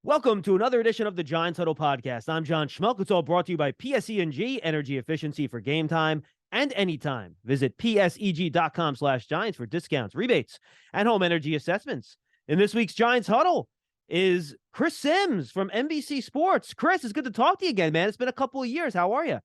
Welcome to another edition of the Giants Huddle Podcast. I'm John Schmeelk. It's all brought to you by PSEG, energy efficiency for game time and anytime. Visit pseg.com/Giants for discounts, rebates, and home energy assessments. In this week's Giants Huddle is Chris Sims from NBC Sports. Chris, it's good to talk to you again, man. It's been a couple of years. How are you?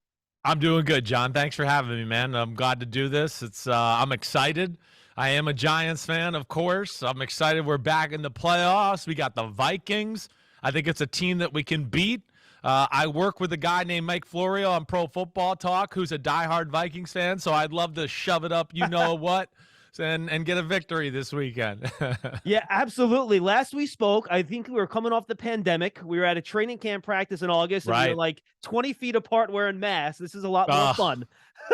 I'm doing good, John. Thanks for having me, man. I'm glad to do this. I'm excited. I am a Giants fan, of course. I'm excited. We're back in the playoffs. We got the Vikings. I think it's a team that we can beat. I work with a guy named Mike Florio on Pro Football Talk, who's a diehard Vikings fan, so I'd love to shove it up you-know-what and get a victory this weekend. Yeah, absolutely. Last we spoke, I think we were coming off the pandemic. We were at a training camp practice in August, and Right. we were like 20 feet apart wearing masks. This is a lot more fun.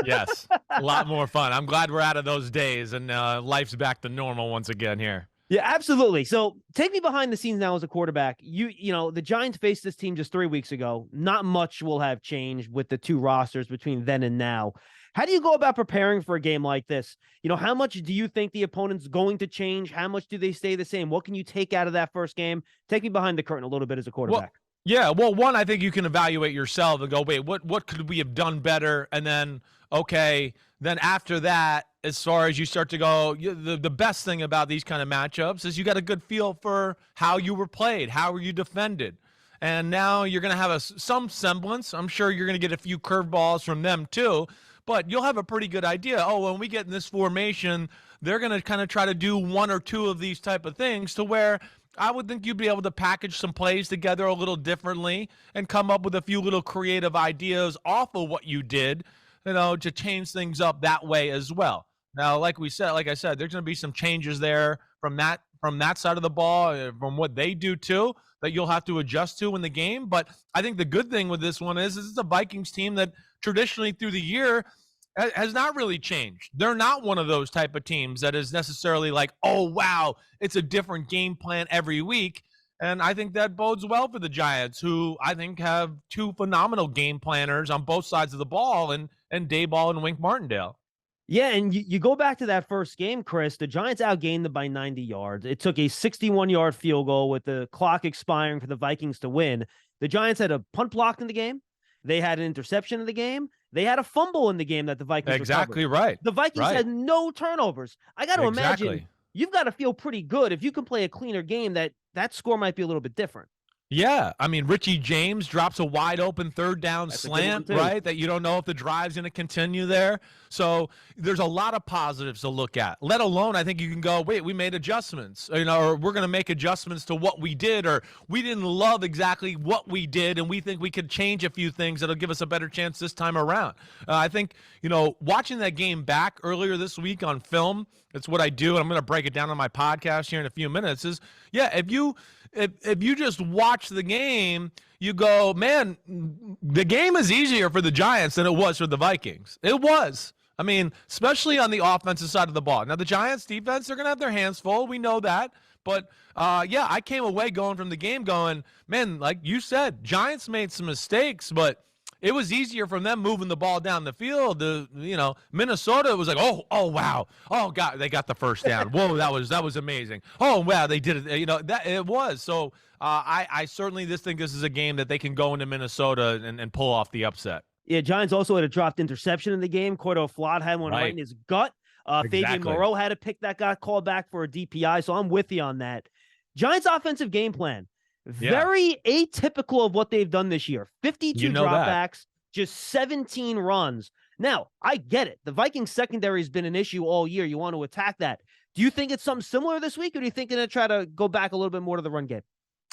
Yes, a lot more fun. I'm glad we're out of those days, and life's back to normal once again here. Yeah, absolutely. So take me behind the scenes now as a quarterback. You know, the Giants faced this team just 3 weeks ago. Not much will have changed with the two rosters between then and now. How do you go about preparing for a game like this? You know, how much do you think the opponent's going to change? How much do they stay the same? What can you take out of that first game? Take me behind the curtain a little bit as a quarterback. Well, one, I think you can evaluate yourself and go, wait, what could we have done better? And then, okay, then after that, as far as you start to go, the best thing about these kind of matchups is you got a good feel for how you were played, how were you defended. And now you're going to have some semblance. I'm sure you're going to get a few curveballs from them too, but you'll have a pretty good idea. Oh, when we get in this formation, they're going to kind of try to do one or two of these type of things to where I would think you'd be able to package some plays together a little differently and come up with a few little creative ideas off of what you did, you know, to change things up that way as well. Now, like I said, there's going to be some changes there from that side of the ball, from what they do too, that you'll have to adjust to in the game. But I think the good thing with this one is it's a Vikings team that traditionally through the year has not really changed. They're not one of those type of teams that is necessarily like, oh, wow, it's a different game plan every week. And I think that bodes well for the Giants, who I think have two phenomenal game planners on both sides of the ball, and Dayball and Wink Martindale. Yeah, and you go back to that first game, Chris, the Giants outgained them by 90 yards. It took a 61-yard field goal with the clock expiring for the Vikings to win. The Giants had a punt blocked in the game. They had an interception in the game. They had a fumble in the game that the Vikings Exactly recovered. right. The Vikings had no turnovers. I got to imagine you've got to feel pretty good if you can play a cleaner game that score might be a little bit different. Yeah, I mean, Richie James drops a wide open third down slant, right? That you don't know if the drive's going to continue there. So there's a lot of positives to look at, let alone I think you can go, wait, we made adjustments, you know, or we're going to make adjustments to what we did, or we didn't love exactly what we did, and we think we could change a few things that'll give us a better chance this time around. I think, you know, watching that game back earlier this week on film, it's what I do, and I'm going to break it down on my podcast here in a few minutes, is, yeah, if you just watch the game, you go, man, the game is easier for the Giants than it was for the Vikings. It was. I mean, especially on the offensive side of the ball. Now, the Giants defense, they're going to have their hands full. We know that. But, yeah, I came away going from the game going, man, like you said, Giants made some mistakes, but it was easier from them moving the ball down the field. You know, Minnesota was like, oh, wow. Oh, God, they got the first down. Whoa, that was amazing. Oh, wow, they did it. You know, that it was. So I certainly think this is a game that they can go into Minnesota and pull off the upset. Yeah, Giants also had a dropped interception in the game. Cordell Flott had one right in his gut. Fabian Moreau had a pick that got called back for a DPI, so I'm with you on that. Giants' offensive game plan. Very atypical of what they've done this year. 52 dropbacks, just 17 runs. Now, I get it. The Vikings secondary has been an issue all year. You want to attack that. Do you think it's something similar this week, or do you think they're going to try to go back a little bit more to the run game?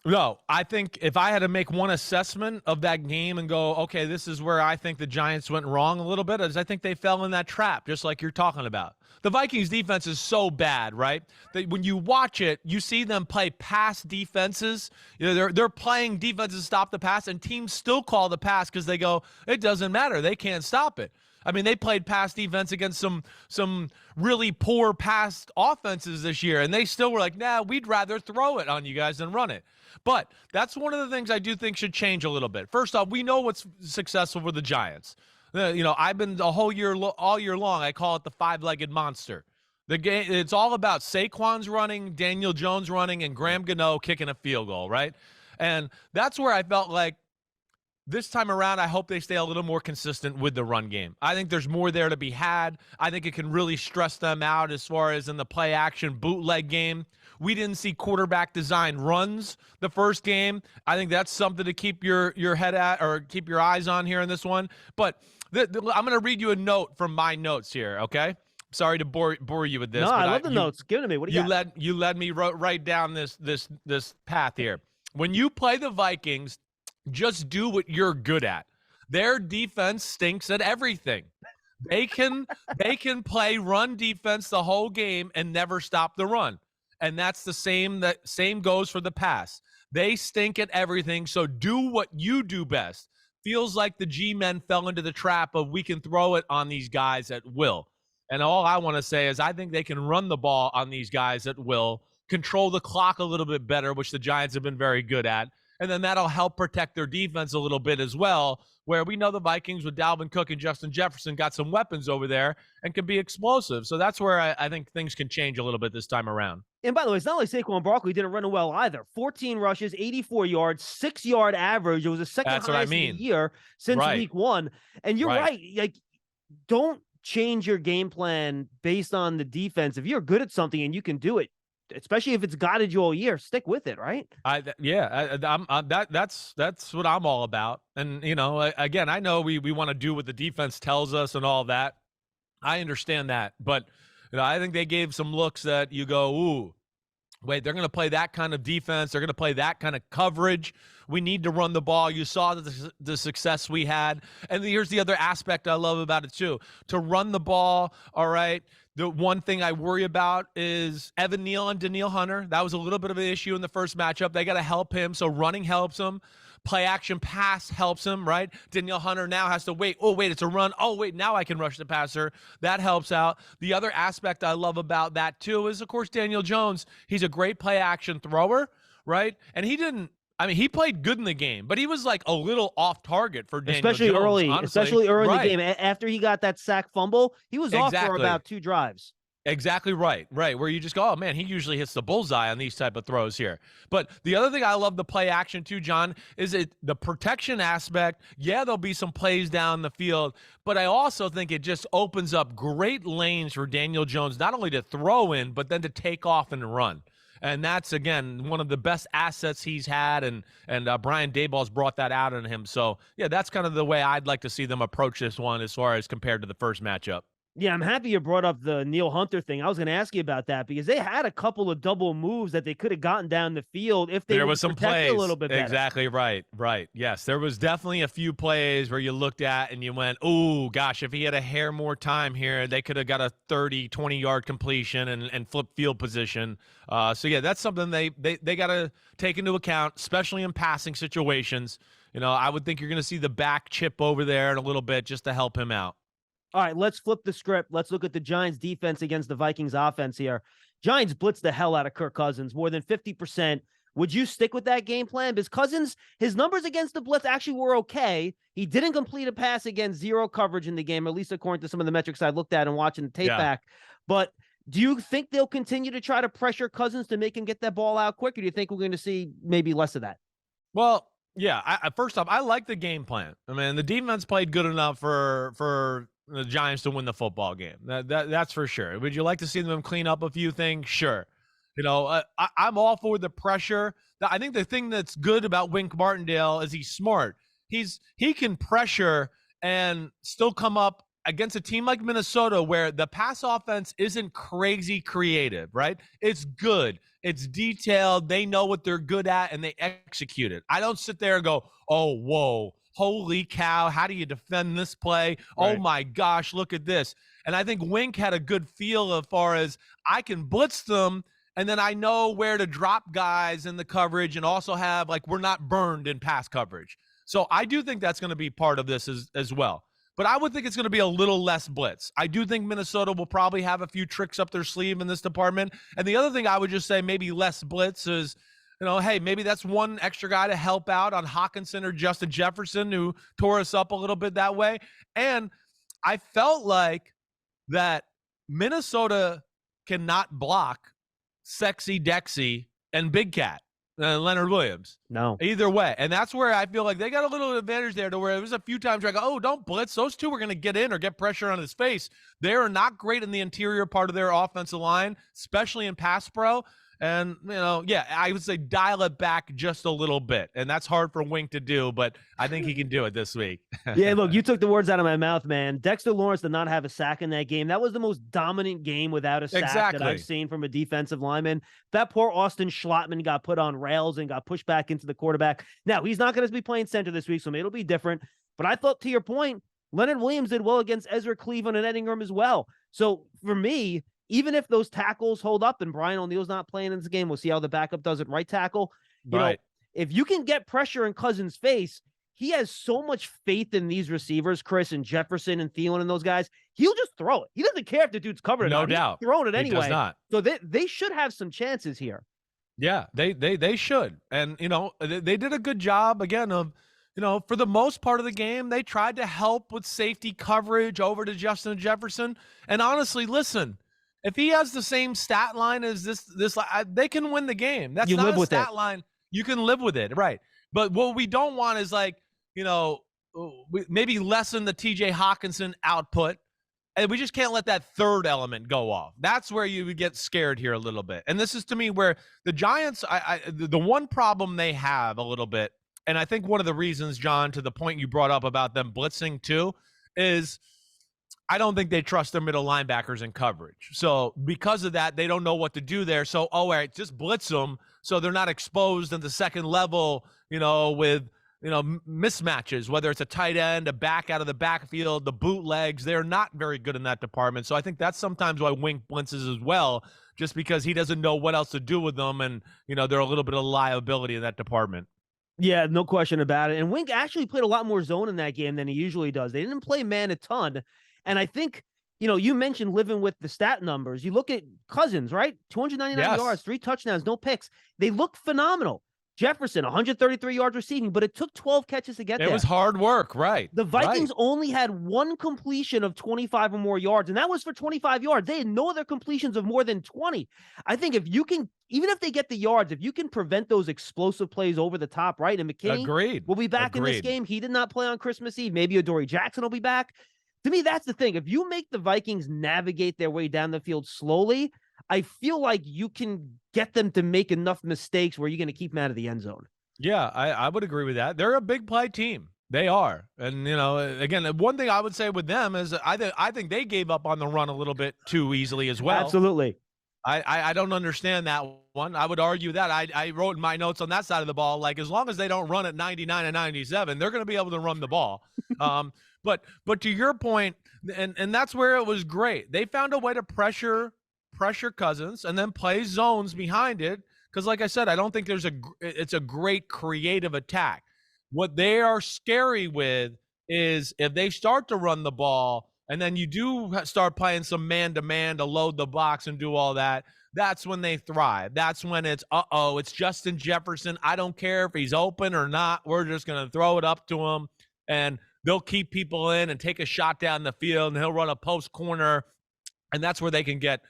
No, I think if I had to make one assessment of that game and go, okay, this is where I think the Giants went wrong a little bit, is I think they fell in that trap, just like you're talking about. The Vikings defense is so bad, right, that when you watch it, you see them play pass defenses. You know, they're playing defenses to stop the pass, and teams still call the pass because they go, it doesn't matter. They can't stop it. I mean, they played pass defense against some really poor pass offenses this year, and they still were like, nah, we'd rather throw it on you guys than run it. But that's one of the things I do think should change a little bit. First off, we know what's successful for the Giants. You know, I've been the whole year, all year long, I call it the five-legged monster. The game, it's all about Saquon's running, Daniel Jones running, and Graham Gano kicking a field goal, right? And that's where I felt like this time around, I hope they stay a little more consistent with the run game. I think there's more there to be had. I think it can really stress them out as far as in the play action bootleg game. We didn't see quarterback design runs the first game. I think that's something to keep your head at or keep your eyes on here in this one. But I'm going to read you a note from my notes here, okay? Sorry to bore you with this. No, but I love the notes. Give it to me. What do you got? You led me right down this path here. When you play the Vikings, just do what you're good at. Their defense stinks at everything. They can play run defense the whole game and never stop the run. And that's the same goes for the pass. They stink at everything, so do what you do best. Feels like the G-men fell into the trap of we can throw it on these guys at will. And all I want to say is I think they can run the ball on these guys at will, control the clock a little bit better, which the Giants have been very good at. And then that'll help protect their defense a little bit as well, where we know the Vikings with Dalvin Cook and Justin Jefferson got some weapons over there and can be explosive. So that's where I think things can change a little bit this time around. And by the way, it's not like Saquon Barkley didn't run well either. 14 rushes, 84 yards, 6-yard average. It was the second highest in the year since week one. And you're right. Like, don't change your game plan based on the defense. If you're good at something and you can do it, especially if it's guided you all year, stick with it, right? That's what I'm all about. And, you know, again, I know we want to do what the defense tells us and all that. I understand that. But, you know, I think they gave some looks that you go, ooh, wait, they're going to play that kind of defense. They're going to play that kind of coverage. We need to run the ball. You saw the success we had. And here's the other aspect I love about it, too. To run the ball, all right, the one thing I worry about is Evan Neal and Danielle Hunter. That was a little bit of an issue in the first matchup. They got to help him, so running helps him. Play action pass helps him, right? Danielle Hunter now has to wait. Oh, wait, it's a run. Oh, wait, now I can rush the passer. That helps out. The other aspect I love about that, too, is, of course, Daniel Jones. He's a great play action thrower, right? And he played good in the game, but he was like a little off target for Daniel especially Jones, early, honestly. especially early in the game. After he got that sack fumble, he was off for about 2 drives. Exactly right, where you just go, oh, man, he usually hits the bullseye on these type of throws here. But the other thing I love the play action too, John, is the protection aspect. Yeah, there'll be some plays down the field, but I also think it just opens up great lanes for Daniel Jones, not only to throw in, but then to take off and run. And that's, again, one of the best assets he's had, and Brian Daboll's brought that out in him. So, yeah, that's kind of the way I'd like to see them approach this one as far as compared to the first matchup. Yeah, I'm happy you brought up the Neil Hunter thing. I was going to ask you about that because they had a couple of double moves that they could have gotten down the field if they there was some plays a little bit better. Exactly right. Yes, there was definitely a few plays where you looked at and you went, oh, gosh, if he had a hair more time here, they could have got a 30, 20-yard completion and flip field position. So, yeah, that's something they got to take into account, especially in passing situations. You know, I would think you're going to see the back chip over there in a little bit just to help him out. All right, let's flip the script. Let's look at the Giants' defense against the Vikings' offense here. Giants blitzed the hell out of Kirk Cousins, more than 50%. Would you stick with that game plan? Because Cousins, his numbers against the blitz actually were okay. He didn't complete a pass against zero coverage in the game, at least according to some of the metrics I looked at and watching the tape back. But do you think they'll continue to try to pressure Cousins to make him get that ball out quick, or do you think we're going to see maybe less of that? Well, yeah, first off, I like the game plan. I mean, the defense played good enough for the Giants to win the football game. That's for sure. Would you like to see them clean up a few things? Sure. You know, I'm all for the pressure. I think the thing that's good about Wink Martindale is he's smart. He can pressure and still come up against a team like Minnesota where the pass offense isn't crazy creative, right? It's good. It's detailed. They know what they're good at, and they execute it. I don't sit there and go, oh, whoa, holy cow, how do you defend this play? Right. Oh, my gosh, look at this. And I think Wink had a good feel as far as I can blitz them, and then I know where to drop guys in the coverage and also have, like, we're not burned in pass coverage. So I do think that's going to be part of this as well. But I would think it's going to be a little less blitz. I do think Minnesota will probably have a few tricks up their sleeve in this department. And the other thing I would just say maybe less blitz is, you know, hey, maybe that's one extra guy to help out on Hawkinson or Justin Jefferson, who tore us up a little bit that way. And I felt like that Minnesota cannot block Sexy Dexy and Big Cat. Leonard Williams. No. Either way. And that's where I feel like they got a little advantage there to where it was a few times where I go, oh, don't blitz. Those two are going to get in or get pressure on his face. They are not great in the interior part of their offensive line, especially in pass pro. And, I would say dial it back just a little bit. And that's hard for Wink to do, but I think he can do it this week. Yeah, look, you took the words out of my mouth, man. Dexter Lawrence did not have a sack in that game. That was the most dominant game without a sack that I've seen from a defensive lineman. That poor Austin Schlottman got put on rails and got pushed back into the quarterback. Now, he's not going to be playing center this week, so maybe it'll be different. But I thought, to your point, Leonard Williams did well against Ezra Cleveland and Ettingham as well. So for me, even if those tackles hold up and Brian O'Neill's not playing in this game, we'll see how the backup does at right tackle. You know, if you can get pressure in Cousins' face, he has so much faith in these receivers, Chris and Jefferson and Thielen and those guys. He'll just throw it. He doesn't care if the dude's covered. No doubt. He's throwing it anyway. He does not. So they should have some chances here. Yeah, they should. And, they did a good job, again, of, for the most part of the game, they tried to help with safety coverage over to Justin Jefferson. And honestly, listen, if he has the same stat line as this, they can win the game. That's not a stat line. You can live with it, right? But what we don't want is maybe lessen the TJ Hawkinson output, and we just can't let that third element go off. That's where you would get scared here a little bit. And this is, to me, where the Giants, the one problem they have a little bit, and I think one of the reasons, John, to the point you brought up about them blitzing too, is I don't think they trust their middle linebackers in coverage. So because of that, they don't know what to do there. So, all right, just blitz them so they're not exposed at the second level, with, mismatches, whether it's a tight end, a back out of the backfield, the bootlegs. They're not very good in that department. So I think that's sometimes why Wink blitzes as well, just because he doesn't know what else to do with them. And, they're a little bit of liability in that department. Yeah, no question about it. And Wink actually played a lot more zone in that game than he usually does. They didn't play man a ton. And I think, you mentioned living with the stat numbers. You look at Cousins, right? 299 yards, 3 touchdowns, no picks. They look phenomenal. Jefferson, 133 yards receiving, but it took 12 catches to get there. It was hard work, right? The Vikings only had one completion of 25 or more yards, and that was for 25 yards. They had no other completions of more than 20. I think if you can, even if they get the yards, if you can prevent those explosive plays over the top, right? And McKinney will be back in this game. He did not play on Christmas Eve. Maybe Adoree Jackson will be back. To me, that's the thing. If you make the Vikings navigate their way down the field slowly, I feel like you can get them to make enough mistakes where you're going to keep them out of the end zone. Yeah, I would agree with that. They're a big play team. They are. And, again, one thing I would say with them is I think they gave up on the run a little bit too easily as well. Absolutely. I don't understand that one. I would argue that. I wrote in my notes on that side of the ball, like, as long as they don't run at 99 and 97, they're going to be able to run the ball. But to your point, and that's where it was great. They found a way to pressure Cousins and then play zones behind it. Because, like I said, I don't think it's a great creative attack. What they are scary with is if they start to run the ball and then you do start playing some man-to-man to load the box and do all that, that's when they thrive. That's when it's Justin Jefferson. I don't care if he's open or not. We're just going to throw it up to him, and they'll keep people in and take a shot down the field, and he'll run a post corner, and that's where they can get,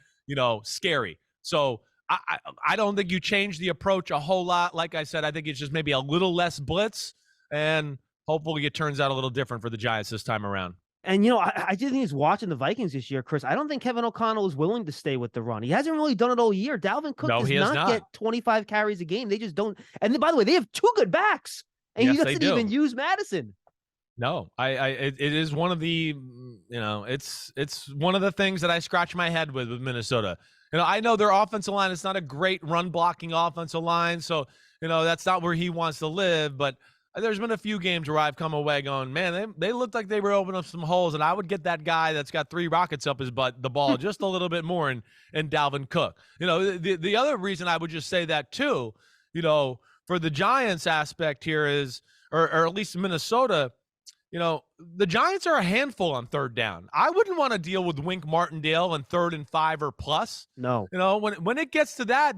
scary. So I don't think you change the approach a whole lot. Like I said, I think it's just maybe a little less blitz, and hopefully it turns out a little different for the Giants this time around. And, I just think he's watching the Vikings this year, Chris. I don't think Kevin O'Connell is willing to stay with the run. He hasn't really done it all year. Dalvin Cook does not get 25 carries a game. They just don't. And then, by the way, they have 2 good backs, and he doesn't even use Madison. No, it is one of the, it's one of the things that I scratch my head with Minnesota. I know their offensive line is not a great run blocking offensive line, so that's not where he wants to live. But there's been a few games where I've come away going, man, they looked like they were opening up some holes, and I would get that guy that's got 3 rockets up his butt the ball just a little bit more in Dalvin Cook. The other reason I would just say that too, for the Giants aspect here is, or at least Minnesota. The Giants are a handful on third down. I wouldn't want to deal with Wink Martindale on 3rd and 5 or plus. No. When it gets to that,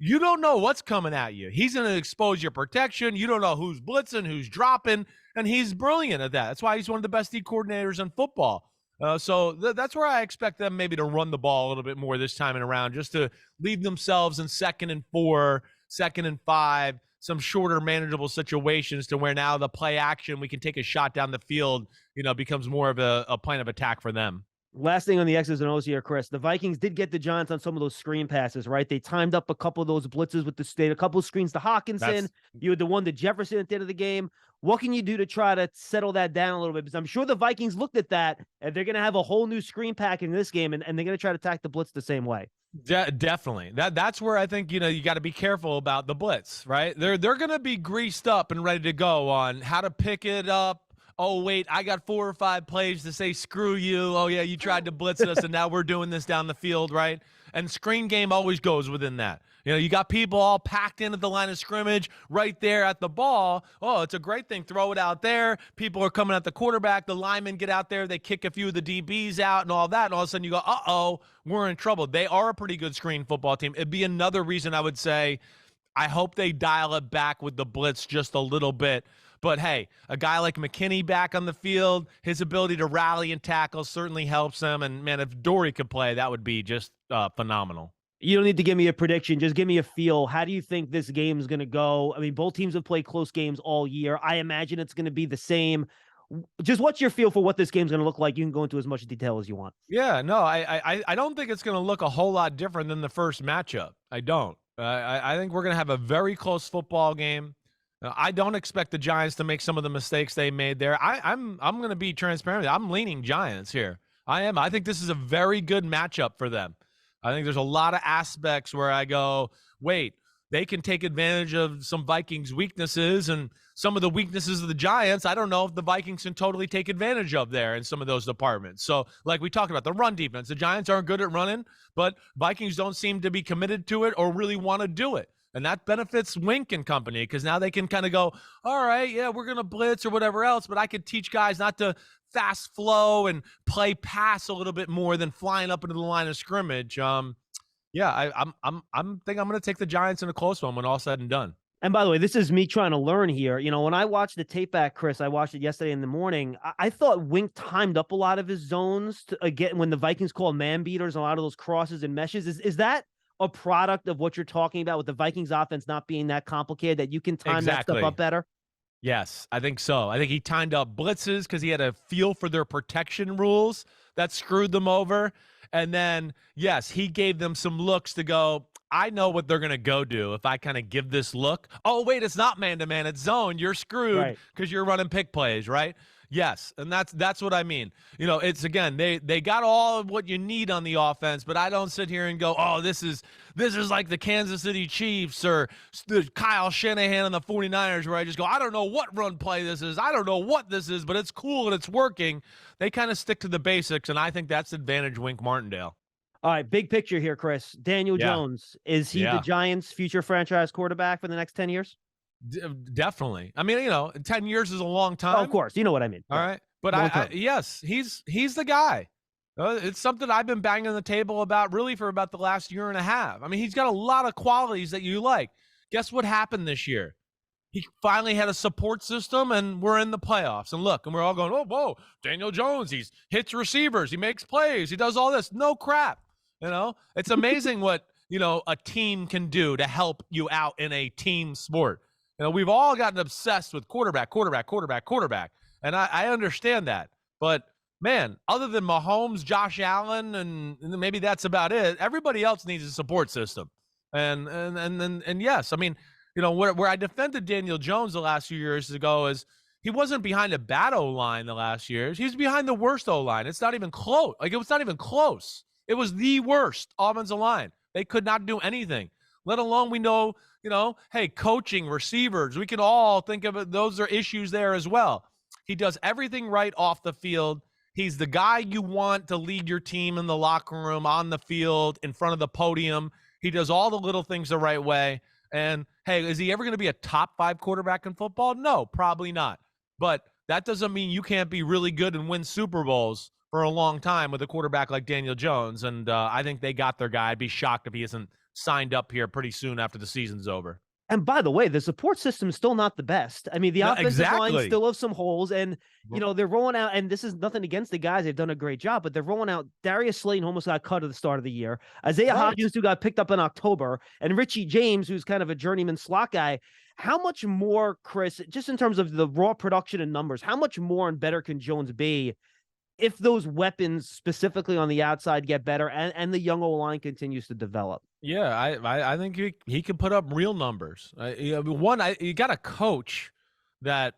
you don't know what's coming at you. He's going to expose your protection. You don't know who's blitzing, who's dropping, and he's brilliant at that. That's why he's one of the best D coordinators in football. So that's where I expect them maybe to run the ball a little bit more this time around, just to leave themselves in 2nd and 4, 2nd and 5, some shorter manageable situations to where now the play action, we can take a shot down the field, becomes more of a plan of attack for them. Last thing on the X's and O's here, Chris. The Vikings did get the Giants on some of those screen passes, right? They timed up a couple of those blitzes with the state, a couple of screens to Hawkinson. You had the one to Jefferson at the end of the game. What can you do to try to settle that down a little bit? Because I'm sure the Vikings looked at that, and they're going to have a whole new screen pack in this game, and they're going to try to attack the blitz the same way. Definitely. That's where I think, you got to be careful about the blitz, right? They're going to be greased up and ready to go on how to pick it up. Oh, wait, I got 4 or 5 plays to say, screw you. Oh, yeah, you tried to blitz us, and now we're doing this down the field, right? And screen game always goes within that. You got people all packed in at the line of scrimmage right there at the ball. Oh, it's a great thing. Throw it out there. People are coming at the quarterback. The linemen get out there. They kick a few of the DBs out and all that. And all of a sudden you go, uh-oh, we're in trouble. They are a pretty good screen football team. It'd be another reason I would say I hope they dial it back with the blitz just a little bit. But, hey, a guy like McKinney back on the field, his ability to rally and tackle certainly helps them. And, man, if Dory could play, that would be just phenomenal. You don't need to give me a prediction. Just give me a feel. How do you think this game is going to go? I mean, both teams have played close games all year. I imagine it's going to be the same. Just what's your feel for what this game's going to look like? You can go into as much detail as you want. Yeah, no, I don't think it's going to look a whole lot different than the first matchup. I don't. I think we're going to have a very close football game. I don't expect the Giants to make some of the mistakes they made there. I'm going to be transparent. I'm leaning Giants here. I am. I think this is a very good matchup for them. I think there's a lot of aspects where I go, wait, they can take advantage of some Vikings weaknesses, and some of the weaknesses of the Giants, I don't know if the Vikings can totally take advantage of there in some of those departments. So like we talked about, the run defense, the Giants aren't good at running, but Vikings don't seem to be committed to it or really want to do it. And that benefits Wink and company because now they can kind of go, all right, yeah, we're going to blitz or whatever else, but I could teach guys not to fast flow and play pass a little bit more than flying up into the line of scrimmage. I'm going to take the Giants in a close one when all said and done. And by the way, this is me trying to learn here. When I watched the tape back, Chris, I watched it yesterday in the morning. I thought Wink timed up a lot of his zones to again when the Vikings called man beaters, a lot of those crosses and meshes. Is that a product of what you're talking about with the Vikings offense not being that complicated, that you can time that stuff up better? Yes, I think so. I think he timed up blitzes because he had a feel for their protection rules that screwed them over. And then, yes, he gave them some looks to go, I know what they're going to go do if I kind of give this look. Oh, wait, it's not man-to-man. It's zone. You're screwed because you're running pick plays, right? Yes, and that's what I mean. It's, again, they got all of what you need on the offense, but I don't sit here and go, oh, this is like the Kansas City Chiefs or the Kyle Shanahan and the 49ers, where I just go, I don't know what run play this is. I don't know what this is, but it's cool and it's working. They kind of stick to the basics, and I think that's advantage Wink Martindale. All right, big picture here, Chris. Daniel Jones, is he the Giants' future franchise quarterback for the next 10 years? Definitely. I mean, 10 years is a long time. Oh, of course. You know what I mean. All right. But yes, he's the guy. It's something I've been banging on the table about really for about the last year and a half. I mean, he's got a lot of qualities that you like. Guess what happened this year? He finally had a support system, and we're in the playoffs. And look, and we're all going, oh, whoa, Daniel Jones, he hits receivers, he makes plays, he does all this. No crap. It's amazing what, a team can do to help you out in a team sport. We've all gotten obsessed with quarterback. And I understand that. But, man, other than Mahomes, Josh Allen, and maybe that's about it, everybody else needs a support system. And yes, I mean, where I defended Daniel Jones the last few years ago is he wasn't behind a bad O-line the last years. He was behind the worst O-line. It's not even close. It was not even close. It was the worst offensive line. They could not do anything, let alone we know, hey, coaching, receivers, we can all think of it. Those are issues there as well. He does everything right off the field. He's the guy you want to lead your team in the locker room, on the field, in front of the podium. He does all the little things the right way. And, hey, is he ever going to be a top 5 quarterback in football? No, probably not. But that doesn't mean you can't be really good and win Super Bowls for a long time with a quarterback like Daniel Jones. And I think they got their guy. I'd be shocked if he isn't signed up here pretty soon after the season's over. And by the way, the support system is still not the best. I mean, the offensive line still has some holes, and they're rolling out. And this is nothing against the guys; they've done a great job. But they're rolling out. Darius Slayton almost got cut at the start of the year. Isaiah Hodgins, who got picked up in October, and Richie James, who's kind of a journeyman slot guy. How much more, Chris, just in terms of the raw production and numbers, how much more and better can Jones be if those weapons, specifically on the outside, get better and the young O-line continues to develop? Yeah, I think he can put up real numbers. You got a coach that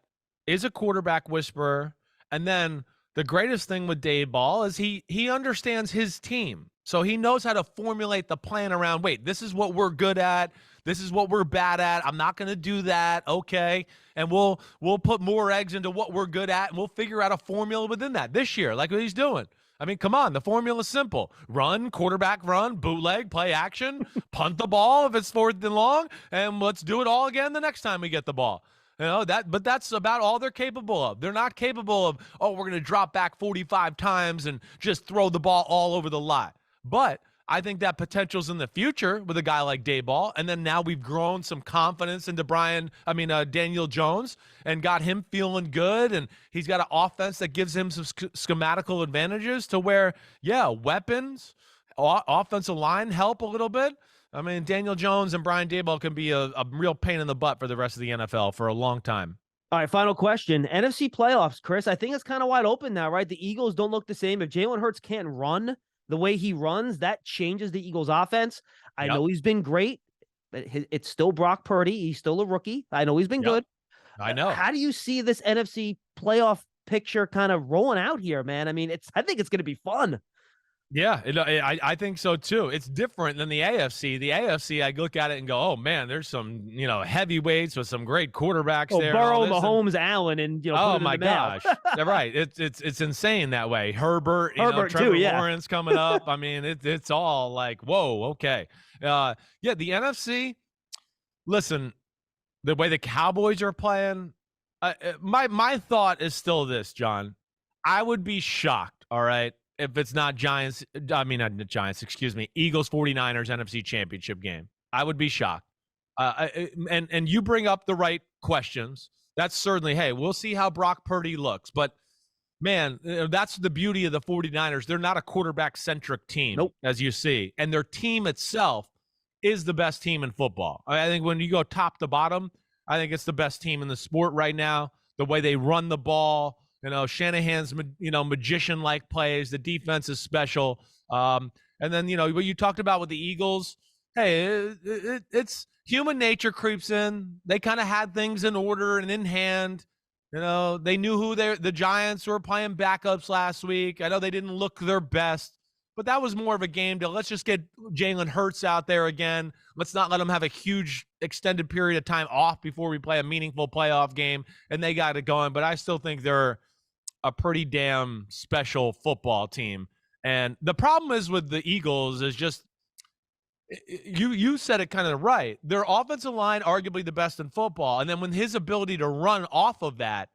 is a quarterback whisperer, and then the greatest thing with Dave Ball is he understands his team. So he knows how to formulate the plan around, wait, this is what we're good at. This is what we're bad at. I'm not going to do that. Okay. And we'll put more eggs into what we're good at, and we'll figure out a formula within that this year, like what he's doing. I mean, come on. The formula's simple. Run, quarterback run, bootleg, play action, punt the ball if it's 4th and long, and let's do it all again the next time we get the ball. But that's about all they're capable of. They're not capable of, we're going to drop back 45 times and just throw the ball all over the lot. But I think that potential's in the future with a guy like Daboll, and then now we've grown some confidence into Daniel Jones and got him feeling good, and he's got an offense that gives him some schematical advantages to where, weapons, offensive line help a little bit. I mean, Daniel Jones and Brian Daboll can be a real pain in the butt for the rest of the NFL for a long time. All right, final question. NFC playoffs, Chris. I think it's kind of wide open now, right? The Eagles don't look the same. If Jalen Hurts can't run the way he runs, that changes the Eagles' offense. I know he's been great, but it's still Brock Purdy. He's still a rookie. I know he's been good. I know. How do you see this NFC playoff picture kind of rolling out here, man? I mean, I think it's going to be fun. Yeah, I think so too. It's different than the AFC. The AFC, I look at it and go, oh man, there's some heavyweights with some great quarterbacks there. Burrow, Mahomes, Allen, and oh my gosh, right? It's insane that way. Herbert Trevor too, Lawrence coming up. I mean, it's all like, whoa, okay, the NFC. Listen, the way the Cowboys are playing, my thought is still this, John. I would be shocked. All right. If it's not Eagles 49ers NFC Championship game. I would be shocked. And you bring up the right questions. That's certainly, hey, we'll see how Brock Purdy looks. But, man, that's the beauty of the 49ers. They're not a quarterback-centric team, as you see. And their team itself is the best team in football. I think when you go top to bottom, I think it's the best team in the sport right now. The way they run the ball, Shanahan's, magician-like plays. The defense is special. And then, what you talked about with the Eagles, hey, it's human nature creeps in. They kind of had things in order and in hand. They knew who the Giants were playing backups last week. I know they didn't look their best, but that was more of a game to let's just get Jalen Hurts out there again. Let's not let him have a huge extended period of time off before we play a meaningful playoff game. And they got it going. But I still think they're a pretty damn special football team. And the problem is with the Eagles is just, you said it kind of right. Their offensive line, arguably the best in football. And then when his ability to run off of that,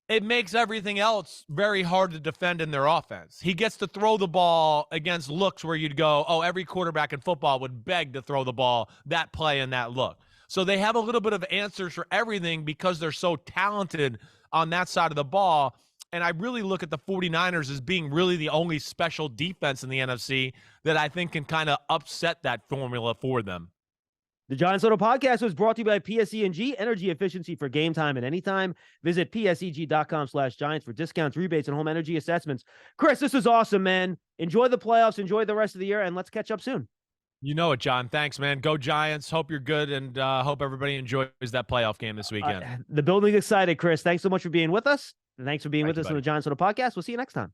it makes everything else very hard to defend in their offense. He gets to throw the ball against looks where you'd go, every quarterback in football would beg to throw the ball that play and that look. So they have a little bit of answers for everything because they're so talented on that side of the ball. And I really look at the 49ers as being really the only special defense in the NFC that I think can kind of upset that formula for them. The Giants Soto Podcast was brought to you by PSEG, energy efficiency for game time and anytime. Visit PSEG.com/Giants for discounts, rebates, and home energy assessments. Chris, this is awesome, man. Enjoy the playoffs, enjoy the rest of the year, and let's catch up soon. You know it, John. Thanks, man. Go Giants. Hope you're good, and hope everybody enjoys that playoff game this weekend. The building's excited, Chris. Thanks so much for being with us. And thanks for being with us on the Giants Soto Podcast. We'll see you next time.